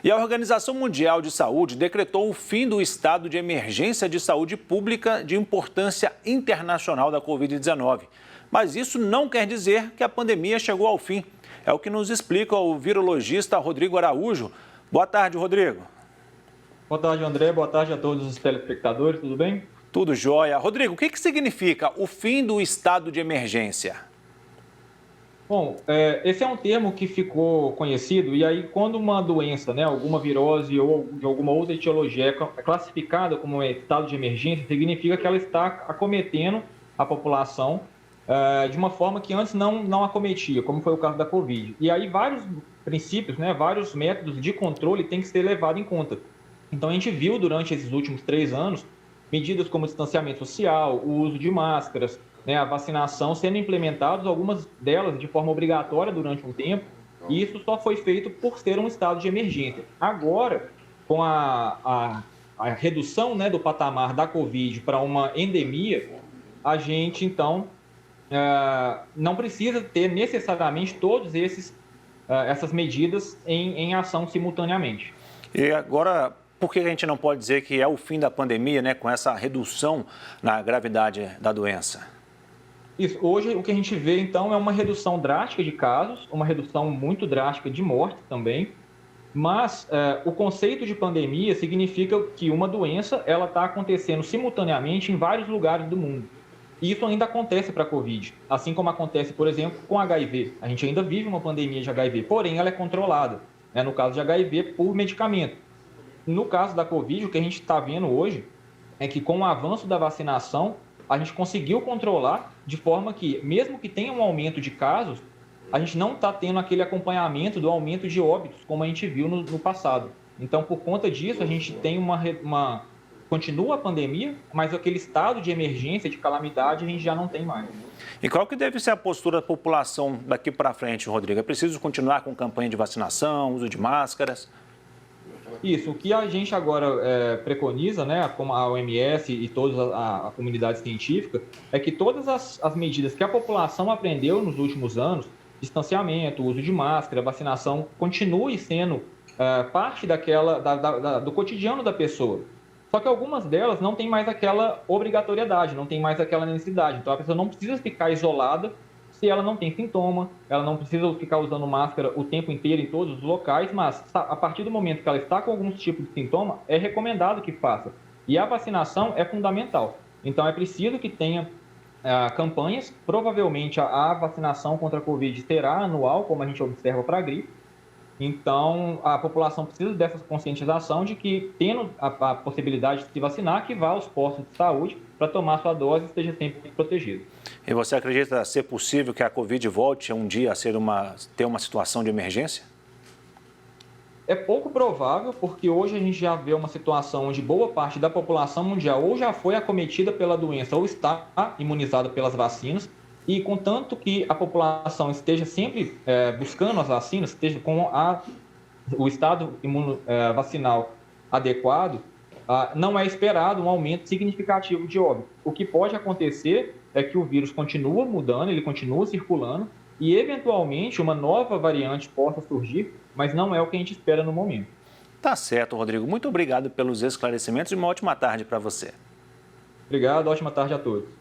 E a Organização Mundial de Saúde decretou o fim do estado de emergência de saúde pública de importância internacional da Covid-19. Mas isso não quer dizer que a pandemia chegou ao fim. É o que nos explica o virologista Rodrigo Araújo. Boa tarde, Rodrigo. Boa tarde, André. Boa tarde a todos os telespectadores. Tudo bem? Tudo jóia. Rodrigo, o que significa o fim do estado de emergência? Bom, esse é um termo que ficou conhecido e aí quando uma doença, alguma virose ou de alguma outra etiologia é classificada como estado de emergência, significa que ela está acometendo a população de uma forma que antes não acometia, como foi o caso da Covid. E aí vários princípios, vários métodos de controle têm que ser levados em conta. Então a gente viu durante esses últimos 3 anos medidas como distanciamento social, o uso de máscaras, a vacinação sendo implementadas, algumas delas de forma obrigatória durante um tempo, e isso só foi feito por ser um estado de emergência. Agora, com a redução do patamar da Covid para uma endemia, a gente, então, não precisa ter necessariamente todas essas medidas em ação simultaneamente. E agora, por que a gente não pode dizer que é o fim da pandemia, com essa redução na gravidade da doença? Isso. Hoje, o que a gente vê, então, é uma redução drástica de casos, uma redução muito drástica de morte também, mas o conceito de pandemia significa que uma doença ela está acontecendo simultaneamente em vários lugares do mundo. E isso ainda acontece para a Covid, assim como acontece, por exemplo, com HIV. A gente ainda vive uma pandemia de HIV, porém ela é controlada, no caso de HIV, por medicamento. No caso da Covid, o que a gente está vendo hoje é que com o avanço da vacinação, a gente conseguiu controlar de forma que, mesmo que tenha um aumento de casos, a gente não está tendo aquele acompanhamento do aumento de óbitos, como a gente viu no passado. Então, por conta disso, a gente tem continua a pandemia, mas aquele estado de emergência, de calamidade, a gente já não tem mais. E qual que deve ser a postura da população daqui para frente, Rodrigo? É preciso continuar com campanha de vacinação, uso de máscaras? Isso, o que a gente agora preconiza, como a OMS e toda a comunidade científica, é que todas as medidas que a população aprendeu nos últimos anos, distanciamento, uso de máscara, vacinação, continue sendo parte do cotidiano da pessoa. Só que algumas delas não têm mais aquela obrigatoriedade, não tem mais aquela necessidade. Então a pessoa não precisa ficar isolada se ela não tem sintoma, ela não precisa ficar usando máscara o tempo inteiro em todos os locais, mas a partir do momento que ela está com algum tipo de sintoma, é recomendado que faça. E a vacinação é fundamental. Então é preciso que tenha campanhas, provavelmente a vacinação contra a Covid será anual, como a gente observa para a gripe. Então, a população precisa dessa conscientização de que, tendo a possibilidade de se vacinar, que vá aos postos de saúde para tomar sua dose e esteja sempre protegido. E você acredita ser possível que a Covid volte um dia a ter uma situação de emergência? É pouco provável, porque hoje a gente já vê uma situação onde boa parte da população mundial ou já foi acometida pela doença ou está imunizada pelas vacinas. E contanto que a população esteja sempre buscando as vacinas, esteja com o estado vacinal adequado, não é esperado um aumento significativo de óbito. O que pode acontecer é que o vírus continua mudando, ele continua circulando e, eventualmente, uma nova variante possa surgir, mas não é o que a gente espera no momento. Tá certo, Rodrigo. Muito obrigado pelos esclarecimentos e uma ótima tarde para você. Obrigado, ótima tarde a todos.